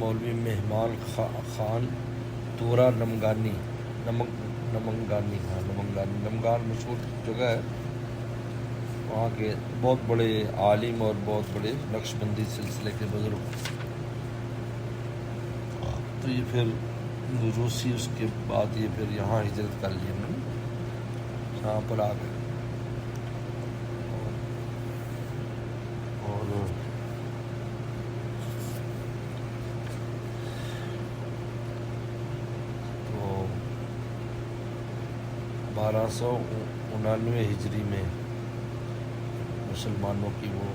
مولوی مہمان خان تورا نمنگانی نمنگان مشہور جگہ ہے، وہاں کے بہت بڑے عالم اور بہت بڑے نقش بندی سلسلے کے بزرگ. تو یہ پھر روسی اس کے بعد یہ پھر یہاں ہجرت کر لی انہوں نے، یہاں پر آ گئے. اور تو 1299 ہجری میں مسلمانوں کی وہ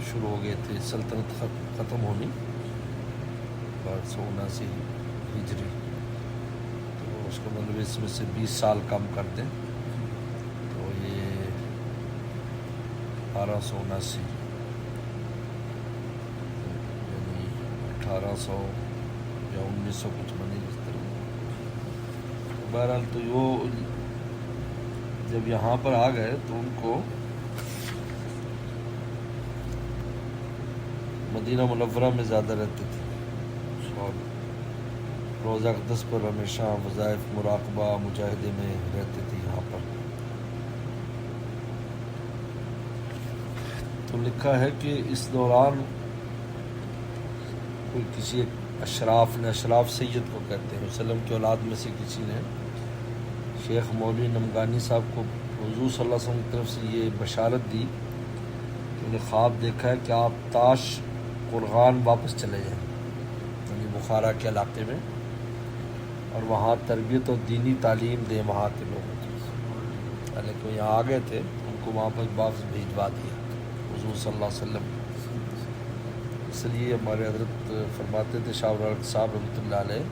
شروع ہو گئے تھے سلطنت ختم ہونی، 1279 ہجری. تو اس کو مطلب اس میں سے 20 سال کم کر دیں تو یہ 1279 یعنی 1800 یا 1900 کچھ بنے اس طرح. بہرحال تو وہ جب یہاں پر آ گئے تو ان کو مدینہ منورہ میں زیادہ رہتے تھے اور روزہ اقدس پر ہمیشہ وظائف مراقبہ مجاہدے میں رہتے تھے یہاں پر. تو لکھا ہے کہ اس دوران کوئی کسی اشراف نے، اشراف سید کو کہتے ہیں، وسلم کی اولاد میں سے کسی نے شیخ مولوی نمگانی صاحب کو حضور صلی اللہ علیہ وسلم کی طرف سے یہ بشارت دی کہ انہیں خواب دیکھا ہے کہ آپ تاش قرغان واپس چلے جائیں، یعنی بخارا کے علاقے میں، اور وہاں تربیت اور دینی تعلیم دیں وہاں کے لوگوں کو. لیکن یہاں آ گئے تھے، ان کو وہاں پر واپس بھیجوا دیا حضور صلی اللہ علیہ وسلم. اس لیے ہمارے حضرت فرماتے تھے شاہ ولد صاحب رحمۃ اللہ علیہ،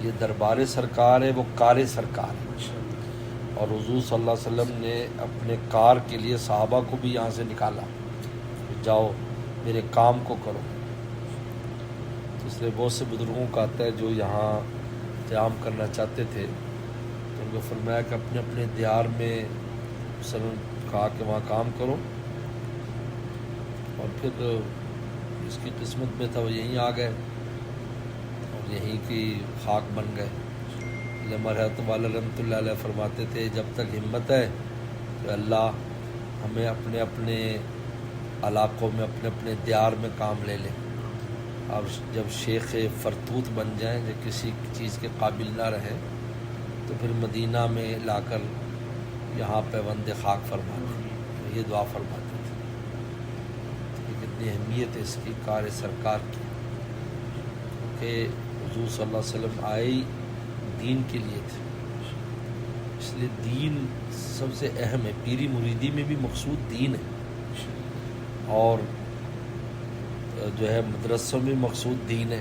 یہ دربار سرکار ہے، وہ کار سرکار ہے. اور حضور صلی اللہ علیہ وسلم نے اپنے کار کے لیے صحابہ کو بھی یہاں سے نکالا کہ جاؤ میرے کام کو کرو. اس لیے بہت سے بزرگوں کا آتا ہے جو یہاں قیام کرنا چاہتے تھے تو ان کو فرمایا کہ اپنے اپنے دیار میں مثلاً کہا کہ وہاں کام کرو، اور پھر اس کی قسمت میں تھا وہ یہیں آ گئے اور یہیں کی خاک بن گئے. مرحت والا رحمۃ اللہ علیہ فرماتے تھے جب تک ہمت ہے تو اللہ ہمیں اپنے اپنے علاقوں میں اپنے اپنے دیار میں کام لے لیں، اور جب شیخ فرتوت بن جائیں، جو کسی چیز کے قابل نہ رہیں، تو پھر مدینہ میں لا کر یہاں پیوند خاک فرما دیں. یہ دعا فرماتے تھے. کتنی اہمیت ہے اس کی کار سرکار کی، کہ حضور صلی اللہ علیہ وسلم آئے دین کے لیے تھے. اس لیے دین سب سے اہم ہے. پیری مریدی میں بھی مقصود دین ہے، اور جو ہے مدرسوں میں مقصود دین ہے،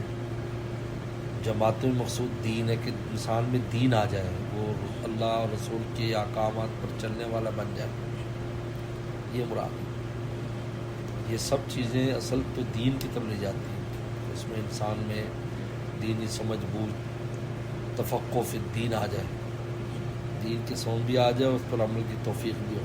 جماعتوں میں مقصود دین ہے کہ انسان میں دین آ جائے، وہ اللہ اور رسول کے احکامات پر چلنے والا بن جائے. یہ مراد ہے. یہ سب چیزیں اصل تو دین کی طرف لے جاتی ہیں. اس میں انسان میں دینی سمجھ بوجھ تفقہ فی الدین آ جائے، دین کی سمجھ بھی آ جائے، اس پر عمل کی توفیق بھی ہو